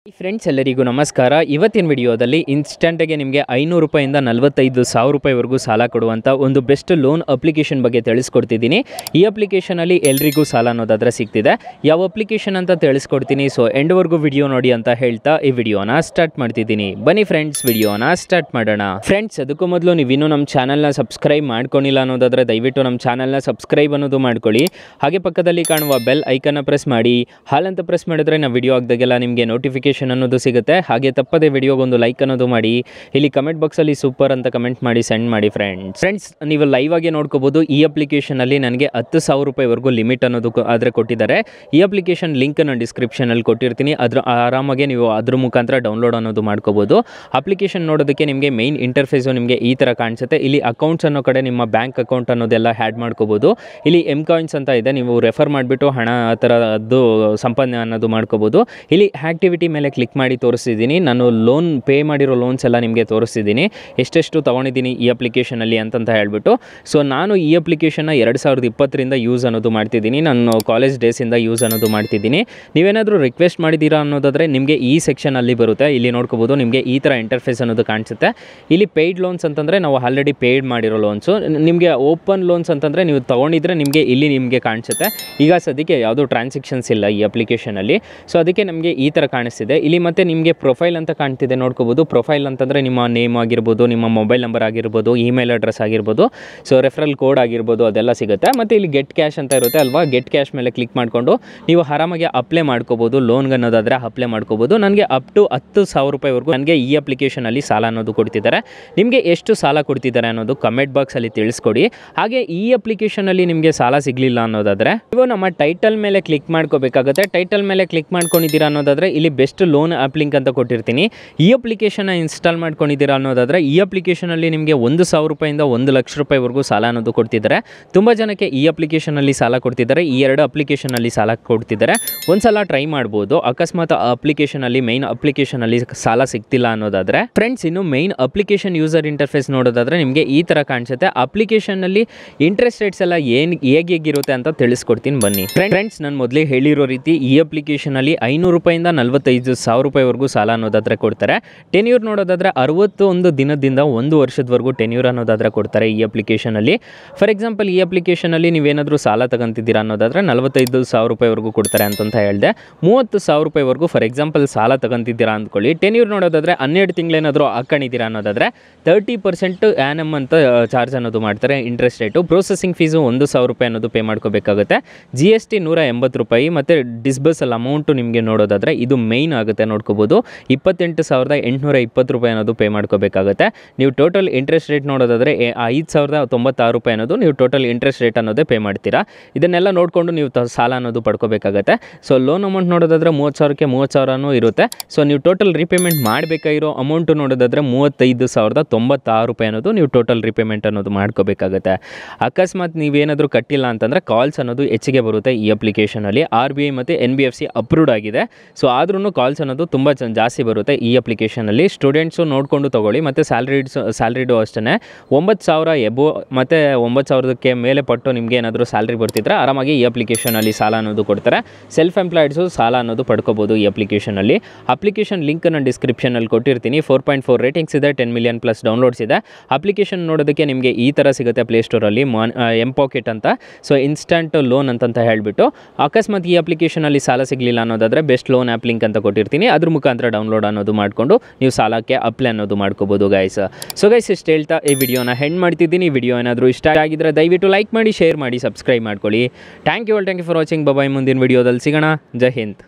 Friends ಎಲ್ಲರಿಗೂ ನಮಸ್ಕಾರ. ಇವತ್ತಿನ ವಿಡಿಯೋದಲ್ಲಿ ಇನ್ಸ್ಟೆಂಟಾಗಿ ನಿಮಗೆ 500 ರೂಪಾಯಿಂದ 45,000 ರೂಪಾಯಿವರೆಗೂ ಸಾಲ ಕೊಡುವಂಥ ಒಂದು ಬೆಸ್ಟ್ ಲೋನ್ ಅಪ್ಲಿಕೇಶನ್ ಬಗ್ಗೆ ತಿಳಿಸ್ಕೊಡ್ತಿದ್ದೀನಿ. ಈ ಅಪ್ಲಿಕೇಶನಲ್ಲಿ ಎಲ್ರಿಗೂ ಸಾಲ ಅನ್ನೋದಾದರೆ ಸಿಗ್ತಿದೆ. ಯಾವ ಅಪ್ಲಿಕೇಶನ್ ಅಂತ ತಿಳಿಸ್ಕೊಡ್ತೀನಿ. ಸೊ ಎಂಡ್ವರೆಗೂ ವಿಡಿಯೋ ನೋಡಿ ಅಂತ ಹೇಳ್ತಾ ಈ ವಿಡಿಯೋನ ಸ್ಟಾರ್ಟ್ ಮಾಡ್ತಿದ್ದೀನಿ. ಬನ್ನಿ ಫ್ರೆಂಡ್ಸ್, ವಿಡಿಯೋನ ಸ್ಟಾರ್ಟ್ ಮಾಡೋಣ. ಫ್ರೆಂಡ್ಸ್, ಅದಕ್ಕೂ ಮೊದಲು ನೀವಿನ್ನೂ ನಮ್ಮ ಚಾನಲ್ನ ಸಬ್ಸ್ಕ್ರೈಬ್ ಮಾಡ್ಕೊಂಡಿಲ್ಲ ಅನ್ನೋದಾದರೆ ದಯವಿಟ್ಟು ನಮ್ಮ ಚಾನಲ್ನ ಸಬ್ಸ್ಕ್ರೈಬ್ ಅನ್ನೋದು ಮಾಡ್ಕೊಳ್ಳಿ. ಹಾಗೆ ಪಕ್ಕದಲ್ಲಿ ಕಾಣುವ ಬೆಲ್ ಐಕನ್ನ ಪ್ರೆಸ್ ಮಾಡಿ. ಹಾಲಂತ ಪ್ರೆಸ್ ಮಾಡಿದ್ರೆ ನಾವು ವಿಡಿಯೋ ಹಾಕಿದಾಗೆಲ್ಲ ನಿಮಗೆ ನೋಟಿಫಿಕೇಶನ್ ಅನ್ನೋದು ಸಿಗುತ್ತೆ. ಹಾಗೆ ತಪ್ಪದೆ ವಿಡಿಯೋಗೊಂದು ಲೈಕ್ ಅನ್ನೋದು ಮಾಡಿ. ಇಲ್ಲಿ ಕಮೆಂಟ್ ಬಾಕ್ಸಲ್ಲಿ ಸೂಪರ್ ಅಂತ ಕಮೆಂಟ್ ಮಾಡಿ ಸೆಂಡ್ ಮಾಡಿ. ಫ್ರೆಂಡ್ಸ್ ನೀವು ಲೈವ್ ಆಗಿ ನೋಡ್ಕೋಬಹುದು. ಈ ಅಪ್ಲಿಕೇಶನಲ್ಲಿ ನನಗೆ 10,000 ರೂಪಾಯಿವರೆಗೂ ಲಿಮಿಟ್ ಅನ್ನೋದು ಆದರೆ ಕೊಟ್ಟಿದ್ದಾರೆ. ಈ ಅಪ್ಲಿಕೇಶನ್ ಲಿಂಕ್ ನಾನು ಡಿಸ್ಕ್ರಿಪ್ಷನಲ್ಲಿ ಕೊಟ್ಟಿರ್ತೀನಿ. ಆರಾಮಾಗಿ ನೀವು ಅದ್ರ ಮುಖಾಂತರ ಡೌನ್ಲೋಡ್ ಅನ್ನೋದು ಮಾಡ್ಕೋಬಹುದು. ಅಪ್ಲಿಕೇಶನ್ ನೋಡೋದಕ್ಕೆ ನಿಮಗೆ ಮೇನ್ ಇಂಟರ್ಫೇಸು ನಿಮಗೆ ಈ ಥರ ಕಾಣಿಸುತ್ತೆ. ಇಲ್ಲಿ ಅಕೌಂಟ್ಸ್ ಅನ್ನೋ ಕಡೆ ನಿಮ್ಮ ಬ್ಯಾಂಕ್ ಅಕೌಂಟ್ ಅನ್ನೋದೆಲ್ಲ ಆ್ಯಡ್ ಮಾಡ್ಕೋಬಹುದು. ಇಲ್ಲಿ ಎಮ್ ಕಾಯಿನ್ಸ್ ಅಂತ ಇದೆ, ನೀವು ರೆಫರ್ ಮಾಡಿಬಿಟ್ಟು ಹಣ ಆ ಥರದ್ದು ಸಂಪಾದನೆ ಅನ್ನೋದು ಮಾಡ್ಕೋಬಹುದು. ಇಲ್ಲಿ ಆ್ಯಕ್ಟಿವಿಟಿ ಮೇಲೆ ಕ್ಲಿಕ್ ಮಾಡಿ ತೋರಿಸ್ತಿದ್ದೀನಿ. ನಾನು ಲೋನ್ ಪೇ ಮಾಡಿರೋ ಲೋನ್ಸ್ ಎಲ್ಲ ನಿಮಗೆ ತೋರಿಸ್ತಿದ್ದೀನಿ, ಎಷ್ಟೆಷ್ಟು ತೊಗೊಂಡಿದ್ದೀನಿ ಈ ಅಪ್ಲಿಕೇಶನಲ್ಲಿ ಅಂತಂತ ಹೇಳ್ಬಿಟ್ಟು. ಸೊ ನಾನು ಈ ಅಪ್ಲಿಕೇಶನ್ನ 2020ರಿಂದ ಯೂಸ್ ಅನ್ನೋದು ಮಾಡ್ತಿದ್ದೀನಿ. ನಾನು ಕಾಲೇಜ್ ಡೇಸಿಂದ ಯೂಸ್ ಅನ್ನೋದು ಮಾಡ್ತಿದ್ದೀನಿ. ನೀವೇನಾದರೂ ರಿಕ್ವೆಸ್ಟ್ ಮಾಡಿದ್ದೀರಾ ಅನ್ನೋದಾದರೆ ನಿಮಗೆ ಈ ಸೆಕ್ಷನಲ್ಲಿ ಬರುತ್ತೆ. ಇಲ್ಲಿ ನೋಡ್ಕೋಬೋದು, ನಿಮಗೆ ಈ ಥರ ಇಂಟರ್ಫೇಸ್ ಅನ್ನೋದು ಕಾಣಿಸುತ್ತೆ. ಇಲ್ಲಿ ಪೇಯ್ಡ್ ಲೋನ್ಸ್ ಅಂತಂದರೆ ನಾವು ಆಲ್ರೆಡಿ ಪೇಯ್ಡ್ ಮಾಡಿರೋ ಲೋನ್ಸು. ನಿಮಗೆ ಓಪನ್ ಲೋನ್ಸ್ ಅಂತಂದರೆ ನೀವು ತೊಗೊಂಡಿದ್ರೆ ನಿಮಗೆ ಇಲ್ಲಿ ನಿಮಗೆ ಕಾಣಿಸುತ್ತೆ. ಈಗ ಸದ್ಯಕ್ಕೆ ಯಾವುದೋ ಟ್ರಾನ್ಸಾಕ್ಷನ್ಸ್ ಇಲ್ಲ ಈ ಅಪ್ಲಿಕೇಶನಲ್ಲಿ. ಸೊ ಅದಕ್ಕೆ ನಮಗೆ ಈ ಥರ ಕಾಣಿಸ್ತಿದೆ. ಇಲ್ಲಿ ಮತ್ತೆ ನಿಮಗೆ ಪ್ರೊಫೈಲ್ ಅಂತ ಕಾಣ್ತಿದೆ, ನೋಡ್ಕೋಬೋದು. ಪ್ರೊಫೈಲ್ ಅಂತಂದರೆ ನಿಮ್ಮ ನೇಮ್ ಆಗಿರ್ಬೋದು, ನಿಮ್ಮ ಮೊಬೈಲ್ ನಂಬರ್ ಆಗಿರ್ಬೋದು, ಇಮೇಲ್ ಅಡ್ರೆಸ್ ಆಗಿರ್ಬೋದು, ಸೊ ರೆಫರಲ್ ಕೋಡ್ ಆಗಿರ್ಬೋದು, ಅದೆಲ್ಲ ಸಿಗುತ್ತೆ. ಮತ್ತು ಇಲ್ಲಿ ಗೆಟ್ ಕ್ಯಾಶ್ ಅಂತ ಇರುತ್ತೆ ಅಲ್ವಾ, ಗೆಟ್ ಕ್ಯಾಶ್ ಮೇಲೆ ಕ್ಲಿಕ್ ಮಾಡಿಕೊಂಡು ನೀವು ಆರಾಮಾಗಿ ಅಪ್ಲೈ ಮಾಡ್ಕೋಬೋದು. ಲೋನ್ಗೆ ಅನ್ನೋದಾದರೆ ಅಪ್ಲೈ ಮಾಡ್ಕೋಬೋದು. ನನಗೆ ಅಪ್ ಟು 10,000 ರೂಪಾಯಿವರೆಗೂ ನನಗೆ ಈ ಅಪ್ಲಿಕೇಶನಲ್ಲಿ ಸಾಲ ಅನ್ನೋದು ಕೊಡ್ತಿದ್ದಾರೆ. ನಿಮಗೆ ಎಷ್ಟು ಸಾಲ ಕೊಡ್ತಿದ್ದಾರೆ ಅನ್ನೋದು ಕಮೆಂಟ್ ಬಾಕ್ಸಲ್ಲಿ ತಿಳಿಸ್ಕೊಡಿ. ಹಾಗೆ ಈ ಅಪ್ಲಿಕೇಶನಲ್ಲಿ ನಿಮಗೆ ಸಾಲ ಸಿಗಲಿಲ್ಲ ಅನ್ನೋದಾದರೆ ನೀವು ನಮ್ಮ ಟೈಟಲ್ ಮೇಲೆ ಕ್ಲಿಕ್ ಮಾಡ್ಕೋಬೇಕಾಗುತ್ತೆ. ಟೈಟಲ್ ಮೇಲೆ ಕ್ಲಿಕ್ ಮಾಡ್ಕೊಂಡಿದ್ದೀರಾ ಅನ್ನೋದಾದರೆ ಇಲ್ಲಿ ಬೆಸ್ಟ್ ಲೋನ್ ಆ್ಯಪ್ ಲಿಂಕ್ ಅಂತ ಕೊಟ್ಟಿರ್ತೀನಿ. ಈ ಅಪ್ಲಿಕೇಶನ್ನ ಇನ್ಸ್ಟಾಲ್ ಮಾಡ್ಕೊಂಡಿದ್ದೀರಾ ಅನ್ನೋದಾದರೆ ಈ ಅಪ್ಲಿಕೇಶನಲ್ಲಿ ನಿಮಗೆ 1,000 ರೂಪಾಯಿಂದ 1,00,000 ರೂಪಾಯಿವರೆಗೂ ಸಾಲ ಅನ್ನೋದು ಕೊಡ್ತಿದ್ದಾರೆ. ತುಂಬ ಜನಕ್ಕೆ ಈ ಅಪ್ಲಿಕೇಶನಲ್ಲಿ ಸಾಲ ಕೊಡ್ತಿದ್ದಾರೆ. ಈ ಎರಡು ಅಪ್ಲಿಕೇಶನಲ್ಲಿ ಸಾಲ ಕೊಡ್ತಿದ್ದಾರೆ. ಒಂದ್ಸಲ ಟ್ರೈ ಮಾಡ್ಬೋದು. ಅಕಸ್ಮಾತ್ ಅಪ್ಲಿಕೇಶನಲ್ಲಿ ಮೇನ್ ಅಪ್ಲಿಕೇಶನಲ್ಲಿ ಸಾಲ ಸಿಗ್ತಿಲ್ಲ ಅನ್ನೋದಾದರೆ ಫ್ರೆಂಡ್ಸ್, ಇನ್ನು ಮೇನ್ ಅಪ್ಲಿಕೇಶನ್ ಯೂಸರ್ ಇಂಟರ್ಫೇಸ್ ನೋಡೋದಾದರೆ ನಿಮಗೆ ಈ ಥರ ಕಾಣಿಸುತ್ತೆ. ಅಪ್ಲಿಕೇಶನ್ನಲ್ಲಿ ಇಂಟ್ರೆಸ್ಟ್ ರೇಟ್ಸ್ ಎಲ್ಲ ಹೇಗಿರುತ್ತೆ ಅಂತ ತಿಳಿಸ್ಕೊಡ್ತೀನಿ ಬನ್ನಿ. ಫ್ರೆಂಡ್ಸ್, ನಾನು ಮೊದಲೇ ಹೇಳಿರೋ ರೀತಿ ಈ ಅಪ್ಲಿಕೇಶನಲ್ಲಿ 500 ರೂಪಾಯಿಂದ 45,000 ರೂಪಾಯಿವರೆಗೂ ಸಾಲ ಅನ್ನೋದಾದರೆ ಕೊಡ್ತಾರೆ. ಟೆನ್ಯೂರ್ ನೋಡೋದಾದರೆ 61 ದಿನದಿಂದ 1 ವರ್ಷದವರೆಗೂ ಟೆನ್ಯೂರ್ ಅನ್ನೋದಾದರೆ ಕೊಡ್ತಾರೆ ಈ ಅಪ್ಲಿಕೇಶನಲ್ಲಿ. ಫಾರ್ ಎಕ್ಸಾಂಪಲ್, ಈ ಅಪ್ಲಿಕೇಶನಲ್ಲಿ ನೀವೇನಾದರೂ ಸಾಲ ತಗೊಂತಿದ್ದೀರಾ ಅನ್ನೋದಾದರೆ 45,000 ರೂಪಾಯಿವರೆಗೂ ಕೊಡ್ತಾರೆ ಅಂತಂತ ಹೇಳಿದೆ. 30,000 ರೂಪಾಯಿವರೆಗೂ ಫಾರ್ ಎಕ್ಸಾಂಪಲ್ ಸಾಲ ತಗೊಂತಿದ್ದೀರಾ ಅಂದ್ಕೊಳ್ಳಿ. ಟೆನ್ಯೂರ್ ನೋಡೋದಾದರೆ 12 ತಿಂಗಳೇನಾದರೂ ಹಾಕೊಂಡಿದ್ದೀರಾ ಅನ್ನೋದಾದರೆ 30% ಆ್ಯನಮ್ ಅಂತ ಚಾರ್ಜ್ ಅನ್ನೋದು ಮಾಡ್ತಾರೆ ಇಂಟ್ರೆಸ್ಟ್ ರೇಟು. ಪ್ರೊಸೆಸಿಂಗ್ ಫೀಸು 1,000 ರೂಪಾಯಿ ಅನ್ನೋದು ಪೇ ಮಾಡ್ಕೋಬೇಕಾಗುತ್ತೆ. GST 180 ರೂಪಾಯಿ. ಮತ್ತು ಡಿಸ್ಬರ್ಸಲ್ ಅಮೌಂಟು ನಿಮಗೆ ನೋಡೋದಾದರೆ ಇದು ಮೇಯ್ನ್ ಆಗುತ್ತೆ, ನೋಡ್ಕೋಬೋದು. 28,820 ರೂಪಾಯಿ ಅನ್ನೋದು ಪೇ ಮಾಡ್ಕೋಬೇಕಾಗುತ್ತೆ. ನೀವು ಟೋಟಲ್ ಇಂಟ್ರೆಸ್ಟ್ ರೇಟ್ ನೋಡೋದಾದರೆ 5,096 ರೂಪಾಯಿ ಅನ್ನೋದು ನೀವು ಟೋಟಲ್ ಇಂಟ್ರೆಸ್ಟ್ ರೇಟ್ ಅನ್ನೋದೇ ಪೇ ಮಾಡ್ತೀರಾ. ಇದನ್ನೆಲ್ಲ ನೋಡಿಕೊಂಡು ನೀವು ಸಾಲ ಅನ್ನೋದು ಪಡ್ಕೋಬೇಕಾಗುತ್ತೆ. ಸೊ ಲೋನ್ ಅಮೌಂಟ್ ನೋಡೋದಾದರೆ 30,000ಕ್ಕೆ 30,000 ಇರುತ್ತೆ. ಸೊ ನೀವು ಟೋಟಲ್ ರಿಪೇಮೆಂಟ್ ಮಾಡಬೇಕಾಗಿರೋ ಅಮೌಂಟು ನೋಡೋದಾದರೆ 35,096 ರೂಪಾಯಿ ಅನ್ನೋದು ನೀವು ಟೋಟಲ್ ರಿಪೇಮೆಂಟ್ ಅನ್ನೋದು ಮಾಡ್ಕೋಬೇಕಾಗುತ್ತೆ. ಅಕಸ್ಮಾತ್ ನೀವೇನಾದರೂ ಕಟ್ಟಿಲ್ಲ ಅಂತಂದರೆ ಕಾಲ್ಸ್ ಅನ್ನೋದು ಹೆಚ್ಚಿಗೆ ಬರುತ್ತೆ ಈ ಅಪ್ಲಿಕೇಶನಲ್ಲಿ. RBI ಮತ್ತು NBFC ಅಪ್ರೂವ್ಡ್ ಆಗಿದೆ. ಸೊ ಆದ್ರೂ ಕಾಲ್ಸ್ ಅನ್ನೋದು ತುಂಬ ಜಾಸ್ತಿ ಬರುತ್ತೆ ಈ ಅಪ್ಲಿಕೇಶನಲ್ಲಿ. ಸ್ಟೂಡೆಂಟ್ಸು ನೋಡಿಕೊಂಡು ತೊಗೊಳ್ಳಿ. ಮತ್ತು ಸ್ಯಾಲ್ರಿಡು ಅಷ್ಟೇ 9,000 ಎಬೋ ಮತ್ತು 9,000ಕ್ಕೆ ಮೇಲೆ ಪಟ್ಟು ನಿಮಗೆ ಏನಾದರೂ ಸ್ಯಾಲ್ರಿ ಬರ್ತಿದ್ರೆ ಆರಾಮಾಗಿ ಈ ಅಪ್ಲಿಕೇಶನಲ್ಲಿ ಸಾಲ ಅನ್ನೋದು ಕೊಡ್ತಾರೆ. ಸೆಲ್ಫ್ ಎಂಪ್ಲಾಯ್ಡ್ಸು ಸಾಲ ಅನ್ನೋದು ಪಡ್ಕೋಬೋದು ಈ ಅಪ್ಲಿಕೇಶನಲ್ಲಿ. ಅಪ್ಲಿಕೇಶನ್ ಲಿಂಕ್ ನಾನು ಡಿಸ್ಕ್ರಿಪ್ಷನಲ್ಲಿ ಕೊಟ್ಟಿರ್ತೀನಿ. 4.4 ರೇಟಿಂಗ್ಸ್ ಇದೆ, 10 ಮಿಲಿಯನ್ ಪ್ಲಸ್ ಡೌನ್ಲೋಡ್ಸ್ ಇದೆ. ಅಪ್ಲಿಕೇಶನ್ ನೋಡೋದಕ್ಕೆ ನಿಮಗೆ ಈ ಥರ ಸಿಗುತ್ತೆ ಪ್ಲೇಸ್ಟೋರಲ್ಲಿ, ಎಮ್ ಪಾಕೆಟ್ ಅಂತ. ಸೊ ಇನ್ಸ್ಟಂಟ್ ಲೋನ್ ಅಂತಂತ ಹೇಳಿಬಿಟ್ಟು. ಅಕಸ್ಮಾತ್ ಈ ಅಪ್ಲಿಕೇಶನಲ್ಲಿ ಸಾಲ ಸಿಗಲಿಲ್ಲ ಅನ್ನೋದಾದರೆ ಬೆಸ್ಟ್ ಲೋನ್ ಆ್ಯಪ್ ಲಿಂಕ್ ಅಂತ ಕೊಟ್ಟಿರ್ತೀನಿ. ಅದ್ರ ಮುಖಾಂತರ ಡೌನ್ಲೋಡ್ ಅನ್ನೋದು ಮಾಡಿಕೊಂಡು ನೀವು ಸಾಲಕ್ಕೆ ಅಪ್ಲೈ ಅನ್ನೋದು ಮಾಡ್ಕೋಬೋದು ಗೈಸ್. ಸೊ ಗೈಸ್, ಇಷ್ಟು ಹೇಳ್ತಾ ಈ ವಿಡಿಯೋನ ಹೆಂಡ್ ಮಾಡ್ತಿದ್ದೀನಿ. ಈ ವಿಡಿಯೋ ಏನಾದರೂ ಇಷ್ಟ ಆಗಿದ್ರೆ ದಯವಿಟ್ಟು ಲೈಕ್ ಮಾಡಿ, ಶೇರ್ ಮಾಡಿ, ಸಬ್ಸ್ಕ್ರೈಬ್ ಮಾಡ್ಕೊಳ್ಳಿ. Thank you for watching. Bye. ಮುಂದಿನ ವಿಡಿಯೋದಲ್ಲಿ ಸಿಗೋಣ. ಜೈ ಹಿಂದ್.